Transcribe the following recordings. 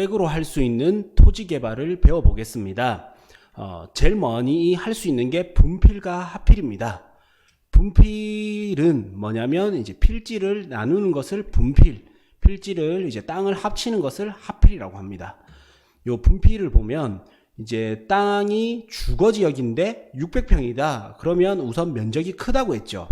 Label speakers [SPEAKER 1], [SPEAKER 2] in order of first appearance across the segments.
[SPEAKER 1] 소액으로 할 수 있는 토지 개발을 배워보겠습니다. 제일 많이 할 수 있는 게 분필과 하필입니다. 분필은 뭐냐면 이제 필지를 나누는 것을 분필, 필지를 이제 땅을 합치는 것을 하필이라고 합니다. 요 분필을 보면 이제 땅이 주거지역인데 600평이다. 그러면 우선 면적이 크다고 했죠.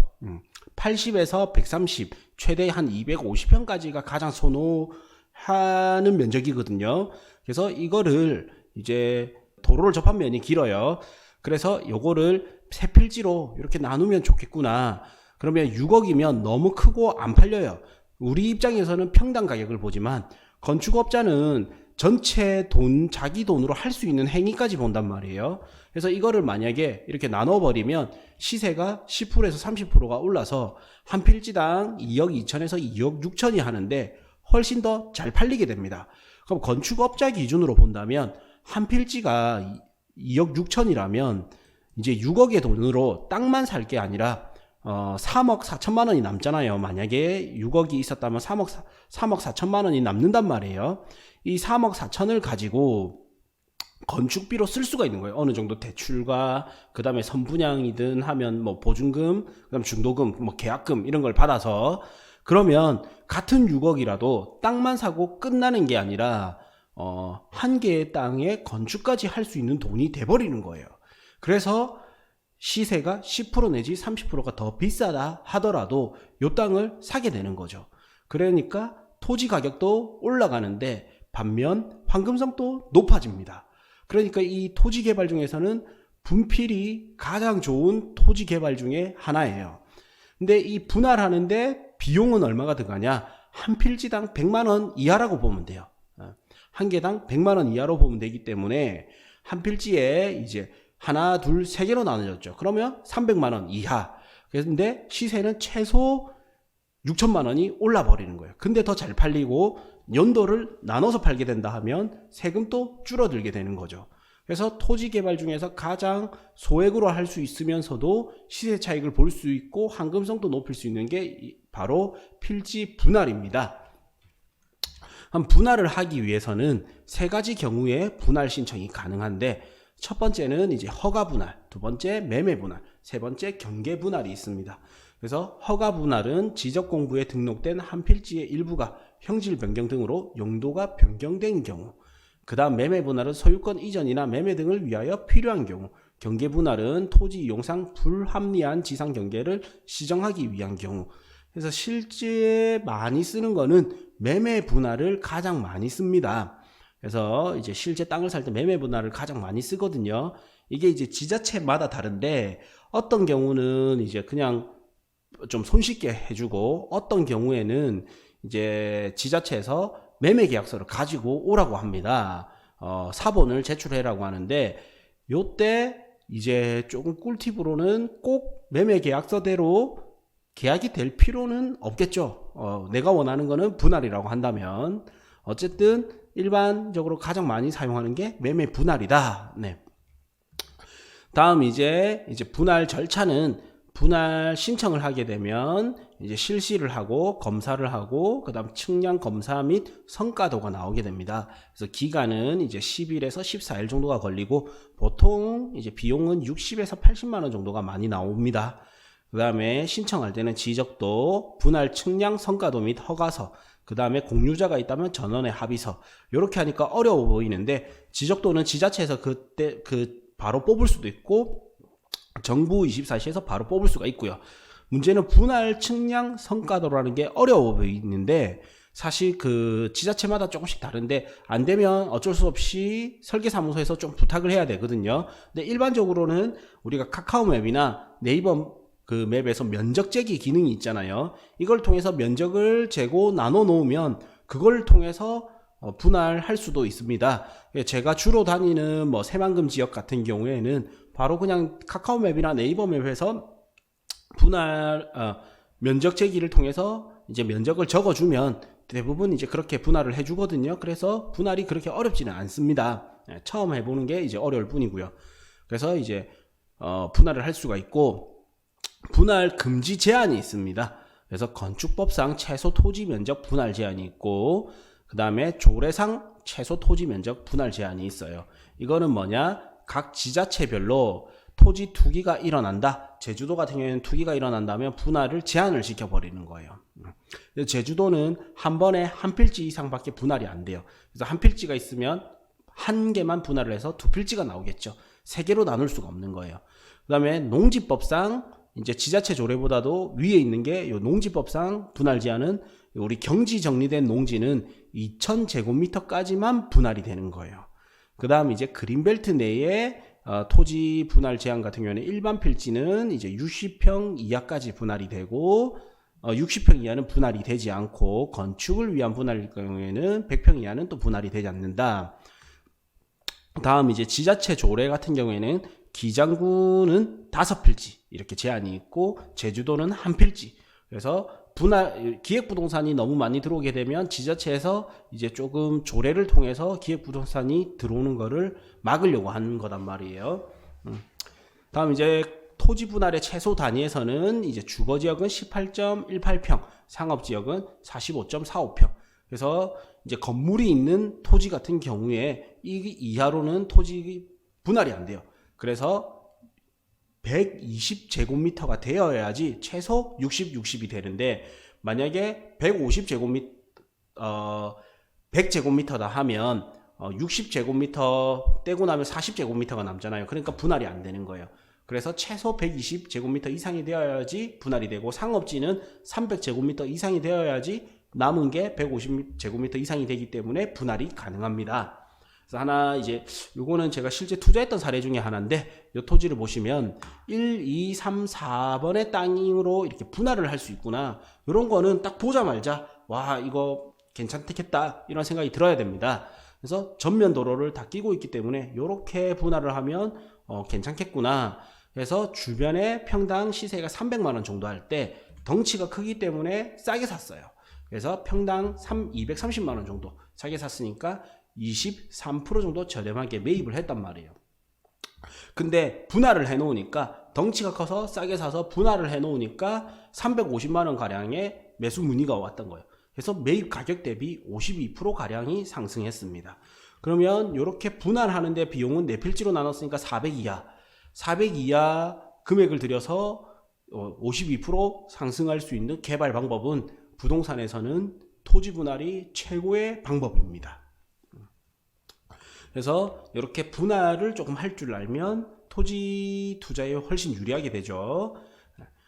[SPEAKER 1] 80에서 130, 최대 한 250평까지가 가장 선호하는 면적이거든요. 그래서 이거를 이제 도로를 접한 면이 길어요. 그래서 요거를 세 필지로 이렇게 나누면 좋겠구나. 그러면 6억이면 너무 크고 안 팔려요. 우리 입장에서는 평당 가격을 보지만 건축업자는 전체 돈, 자기 돈으로 할 수 있는 행위까지 본단 말이에요. 그래서 이거를 만약에 이렇게 나눠버리면 시세가 10%에서 30%가 올라서 한 필지당 2억 2천에서 2억 6천이 하는데 훨씬 더 잘 팔리게 됩니다. 그럼 건축업자 기준으로 본다면 한 필지가 2억 6천이라면 이제 6억의 돈으로 땅만 살 게 아니라 3억 4천만 원이 남잖아요. 만약에 6억이 있었다면 3억 4천만 원이 남는단 말이에요. 이 3억 4천을 가지고 건축비로 쓸 수가 있는 거예요. 어느 정도 대출과 그 다음에 선분양이든 하면 뭐 보증금, 그 다음 중도금, 뭐 계약금 이런 걸 받아서 그러면 같은 6억이라도 땅만 사고 끝나는 게 아니라 한 개의 땅에 건축까지 할 수 있는 돈이 돼버리는 거예요. 그래서 시세가 10% 내지 30%가 더 비싸다 하더라도 이 땅을 사게 되는 거죠. 그러니까 토지 가격도 올라가는데 반면 황금성도 높아집니다. 그러니까 이 토지 개발 중에서는 분필이 가장 좋은 토지 개발 중에 하나예요. 근데 이 분할하는데 비용은 얼마가 들어가냐? 한 필지당 100만 원 이하라고 보면 돼요. 한 개당 100만 원 이하로 보면 되기 때문에 한 필지에 이제 하나, 둘, 세 개로 나눠졌죠. 그러면 300만 원 이하. 그런데 시세는 최소 6천만 원이 올라 버리는 거예요. 근데 더 잘 팔리고 연도를 나눠서 팔게 된다 하면 세금도 줄어들게 되는 거죠. 그래서 토지 개발 중에서 가장 소액으로 할 수 있으면서도 시세 차익을 볼 수 있고 황금성도 높일 수 있는 게 바로 필지 분할입니다. 분할을 하기 위해서는 세 가지 경우에 분할 신청이 가능한데 첫 번째는 이제 허가 분할, 두 번째 매매 분할, 세 번째 경계 분할이 있습니다. 그래서 허가 분할은 지적공부에 등록된 한 필지의 일부가 형질 변경 등으로 용도가 변경된 경우, 그 다음 매매 분할은 소유권 이전이나 매매 등을 위하여 필요한 경우, 경계 분할은 토지 이용상 불합리한 지상 경계를 시정하기 위한 경우. 그래서 실제 많이 쓰는 거는 매매 분할을 가장 많이 씁니다. 그래서 이제 실제 땅을 살 때 매매 분할을 가장 많이 쓰거든요. 이게 이제 지자체마다 다른데 어떤 경우는 이제 그냥 좀 손쉽게 해주고 어떤 경우에는 이제 지자체에서 매매 계약서를 가지고 오라고 합니다. 사본을 제출해라고 하는데 요때 이제 조금 꿀팁으로는 꼭 매매 계약서대로 계약이 될 필요는 없겠죠. 내가 원하는 거는 분할이라고 한다면 어쨌든 일반적으로 가장 많이 사용하는 게 매매 분할이다. 네. 다음 이제 분할 절차는 분할 신청을 하게 되면 이제 실시를 하고 검사를 하고 그다음 측량 검사 및 성과도가 나오게 됩니다. 그래서 기간은 이제 10일에서 14일 정도가 걸리고 보통 이제 비용은 60에서 80만 원 정도가 많이 나옵니다. 그다음에 신청할 때는 지적도, 분할 측량 성과도 및 허가서, 그 다음에 공유자가 있다면 전원의 합의서. 이렇게 하니까 어려워 보이는데 지적도는 지자체에서 그때 바로 뽑을 수도 있고 정부 24시에서 바로 뽑을 수가 있고요. 문제는 분할 측량 성과도라는 게 어려워 보이는데 사실 그 지자체마다 조금씩 다른데 안 되면 어쩔 수 없이 설계사무소에서 좀 부탁을 해야 되거든요. 근데 일반적으로는 우리가 카카오맵이나 네이버 그 맵에서 면적 재기 기능이 있잖아요. 이걸 통해서 면적을 재고 나눠 놓으면 그걸 통해서 분할할 수도 있습니다. 제가 주로 다니는 뭐 새만금 지역 같은 경우에는 바로 그냥 카카오맵이나 네이버 맵에서 분할 면적 재기를 통해서 이제 면적을 적어주면 대부분 이제 그렇게 분할을 해주거든요. 그래서 분할이 그렇게 어렵지는 않습니다. 처음 해보는 게 이제 어려울 뿐이고요. 그래서 이제 분할을 할 수가 있고 분할 금지 제한이 있습니다. 그래서 건축법상 최소 토지 면적 분할 제한이 있고 그 다음에 조례상 최소 토지 면적 분할 제한이 있어요. 이거는 뭐냐? 각 지자체별로 토지 투기가 일어난다. 제주도 같은 경우에는 투기가 일어난다면 분할을 제한을 시켜버리는 거예요. 제주도는 한 번에 한 필지 이상밖에 분할이 안 돼요. 그래서 한 필지가 있으면 한 개만 분할을 해서 두 필지가 나오겠죠. 세 개로 나눌 수가 없는 거예요. 그 다음에 농지법상 이제 지자체 조례보다도 위에 있는 게 요 농지법상 분할 제한은 우리 경지 정리된 농지는 2000제곱미터까지만 분할이 되는 거예요. 그 다음 이제 그린벨트 내에 토지 분할 제한 같은 경우에는 일반 필지는 이제 60평 이하까지 분할이 되고 60평 이하는 분할이 되지 않고 건축을 위한 분할일 경우에는 100평 이하는 또 분할이 되지 않는다. 다음 이제 지자체 조례 같은 경우에는 기장구는 5필지 이렇게 제한이 있고 제주도는 한 필지. 그래서 분할 기획부동산이 너무 많이 들어오게 되면 지자체에서 이제 조금 조례를 통해서 기획부동산이 들어오는 거를 막으려고 하는 거단 말이에요. 다음 이제 토지 분할의 최소 단위에서는 이제 주거지역은 18.18평, 상업지역은 45.45평. 그래서 이제 건물이 있는 토지 같은 경우에 이 이하로는 토지 분할이 안 돼요. 그래서 120제곱미터가 되어야지 최소 60이 되는데 만약에 100제곱미터다 하면 60제곱미터 떼고 나면 40제곱미터가 남잖아요. 그러니까 분할이 안 되는 거예요. 그래서 최소 120제곱미터 이상이 되어야지 분할이 되고 상업지는 300제곱미터 이상이 되어야지 남은 게 150제곱미터 이상이 되기 때문에 분할이 가능합니다. 그래서 하나 이제 요거는 제가 실제 투자했던 사례 중에 하나인데 이 토지를 보시면 1, 2, 3, 4번의 땅으로 이렇게 분할을 할 수 있구나. 이런 거는 딱 보자마자 와 이거 괜찮겠다 이런 생각이 들어야 됩니다. 그래서 전면 도로를 다 끼고 있기 때문에 이렇게 분할을 하면 괜찮겠구나. 그래서 주변에 평당 시세가 300만원 정도 할 때 덩치가 크기 때문에 싸게 샀어요. 그래서 평당 230만원 정도 싸게 샀으니까 23% 정도 저렴하게 매입을 했단 말이에요. 근데 분할을 해 놓으니까 덩치가 커서 싸게 사서 분할을 해 놓으니까 350만원 가량의 매수 문의가 왔던 거예요. 그래서 매입 가격 대비 52% 가량이 상승했습니다. 그러면 이렇게 분할하는데 비용은 4필지로 나눴으니까 400 이하 금액을 들여서 52% 상승할 수 있는 개발 방법은 부동산에서는 토지 분할이 최고의 방법입니다. 그래서 이렇게 분할을 조금 할 줄 알면 토지 투자에 훨씬 유리하게 되죠.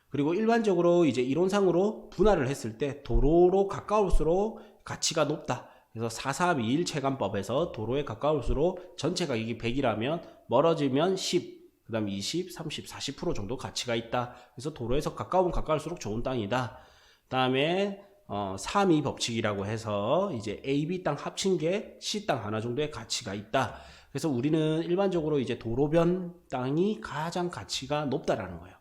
[SPEAKER 1] 그리고 일반적으로 이제 이론상으로 분할을 했을 때 도로로 가까울수록 가치가 높다. 그래서 4321 체감법에서 도로에 가까울수록 전체 가격이 100이라면 멀어지면 10, 그 다음 20, 30, 40% 정도 가치가 있다. 그래서 도로에서 가까우면 가까울수록 좋은 땅이다. 그 다음에 3이 법칙이라고 해서 이제 A, B 땅 합친 게 C 땅 하나 정도의 가치가 있다. 그래서 우리는 일반적으로 이제 도로변 땅이 가장 가치가 높다라는 거예요.